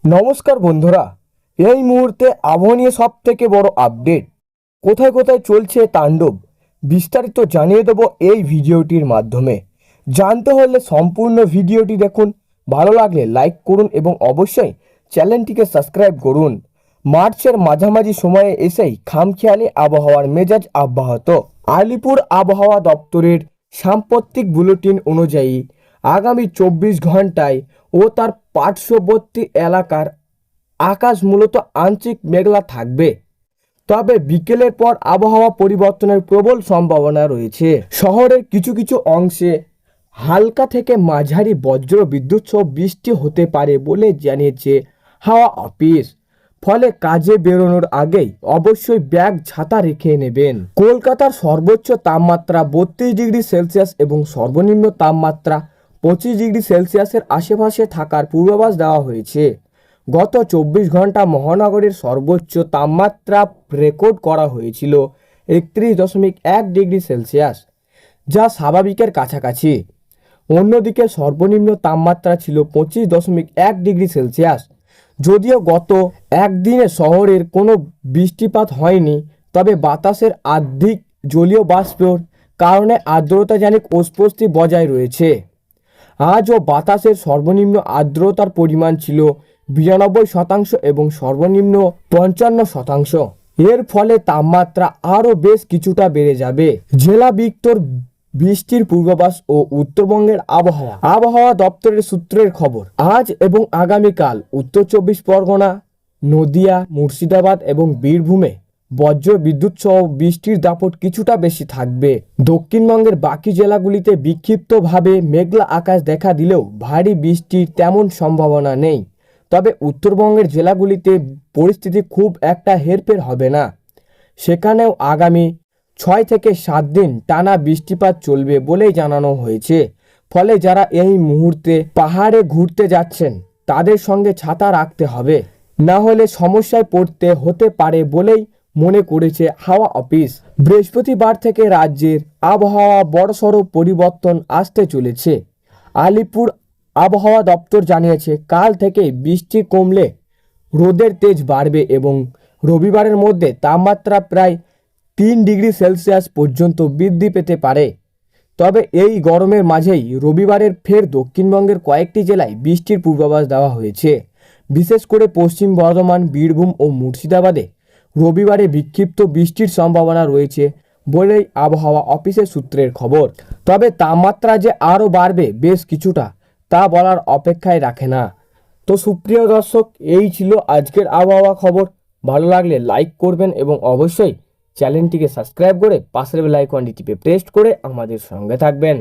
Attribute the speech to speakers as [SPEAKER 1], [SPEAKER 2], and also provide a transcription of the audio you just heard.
[SPEAKER 1] নমস্কার বন্ধুরা, এই মুহূর্তে আবহাওয়া নিয়ে সব থেকে বড় আপডেট, কোথায় কোথায় চলছে তাণ্ডব, বিস্তারিত জানিয়ে দেব এই ভিডিওটির মাধ্যমে। জানতে হলে সম্পূর্ণ ভিডিওটি দেখুন। ভালো লাগলে লাইক করুন এবং অবশ্যই চ্যানেলটিকে সাবস্ক্রাইব করুন। মার্চের মাঝামাঝি সময়ে এসেই খামখেয়ালি আবহাওয়ার মেজাজ অব্যাহত। আলিপুর আবহাওয়া দপ্তরের সাম্প্রতিক বুলেটিন অনুযায়ী আগামী 24 ঘন্টায় ও তার পার্শ্ববর্তী এলাকার আকাশ মূলত আংশিক মেঘলা থাকবে, তবে বিকেলের পর আবহাওয়া পরিবর্তনের প্রবল সম্ভাবনা রয়েছে। শহরের কিছু কিছু অংশে হালকা থেকে মাঝারি বজ্র বিদ্যুৎ সহ বৃষ্টি হতে পারে বলে জানিয়েছে হাওয়া অফিস। ফলে কাজে বেরোনোর আগেই অবশ্যই ব্যাগ ছাতা রেখে নেবেন। কলকাতার সর্বোচ্চ তাপমাত্রা 32 ডিগ্রি সেলসিয়াস এবং সর্বনিম্ন তাপমাত্রা 25 ডিগ্রি সেলসিয়াসের আশেপাশে থাকার পূর্বাভাস দেওয়া হয়েছে। গত 24 ঘন্টা মহানগরের সর্বোচ্চ তাপমাত্রা রেকর্ড করা হয়েছিল 31.1 ডিগ্রি সেলসিয়াস, যা স্বাভাবিকের কাছাকাছি। অন্যদিকে সর্বনিম্ন তাপমাত্রা ছিল 25.1 ডিগ্রি সেলসিয়াস। যদিও গত একদিনে শহরের কোনো বৃষ্টিপাত হয়নি, তবে বাতাসের আর্দ্রিক জলীয় বাষ্পের কারণে আর্দ্রতাজনিত অস্বস্তি বজায় রয়েছে। আজও বাতাসের সর্বনিম্ন আর্দ্রতার পরিমাণ ছিল 92% এবং সর্বনিম্ন 55%। এর ফলে তাপমাত্রা আরও বেশ কিছুটা বেড়ে যাবে। জেলা ভিত্তিক বৃষ্টির পূর্বাভাস ও উত্তরবঙ্গের আবহাওয়া দপ্তরের সূত্রের খবর, আজ এবং আগামীকাল উত্তর 24 পরগনা, নদিয়া, মুর্শিদাবাদ এবং বীরভূমে বজ্র বিদ্যুৎ সহ বৃষ্টির দাপট কিছুটা বেশি থাকবে। দক্ষিণবঙ্গের বাকি জেলাগুলিতে বিক্ষিপ্তভাবে মেঘলা আকাশ দেখা দিলেও ভারী বৃষ্টির তেমন সম্ভাবনা নেই। তবে উত্তরবঙ্গের জেলাগুলিতে পরিস্থিতি খুব একটা হেরফের হবে না। সেখানেও আগামী 6 থেকে 7 দিন টানা বৃষ্টিপাত চলবে বলেই জানানো হয়েছে। ফলে যারা এই মুহূর্তে পাহাড়ে ঘুরতে যাচ্ছেন তাদের সঙ্গে ছাতা রাখতে হবে, না হলে সমস্যায় পড়তে হতে পারে বলেই মনে করেছে হাওয়া অফিস। বৃহস্পতিবার থেকে রাজ্যের আবহাওয়া বড়সড় পরিবর্তন আসতে চলেছে। আলিপুর আবহাওয়া দপ্তর জানিয়েছে, কাল থেকে বৃষ্টি কমলে রোদের তেজ বাড়বে এবং রবিবারের মধ্যে তাপমাত্রা প্রায় 3 ডিগ্রি সেলসিয়াস পর্যন্ত বৃদ্ধি পেতে পারে। তবে এই গরমের মাঝেই রবিবারের ফের দক্ষিণবঙ্গের কয়েকটি জেলায় বৃষ্টির পূর্বাভাস দেওয়া হয়েছে। বিশেষ করে পশ্চিম বর্ধমান, বীরভূম ও মুর্শিদাবাদে রবিবারে বিক্ষিপ্ত বৃষ্টির সম্ভাবনা রয়েছে বলেই আবহাওয়া অফিসের সূত্রের খবর। তবে তাপমাত্রা যে আরও বাড়বে বেশ কিছুটা, তা বলার অপেক্ষায় রাখে না। তো সুপ্রিয় দর্শক, এই ছিল আজকের আবহাওয়া খবর। ভালো লাগলে লাইক করবেন এবং অবশ্যই চ্যানেলটিকে সাবস্ক্রাইব করে পাশের বেল আইকনটি টিপে প্রেস করে আমাদের সঙ্গে থাকবেন।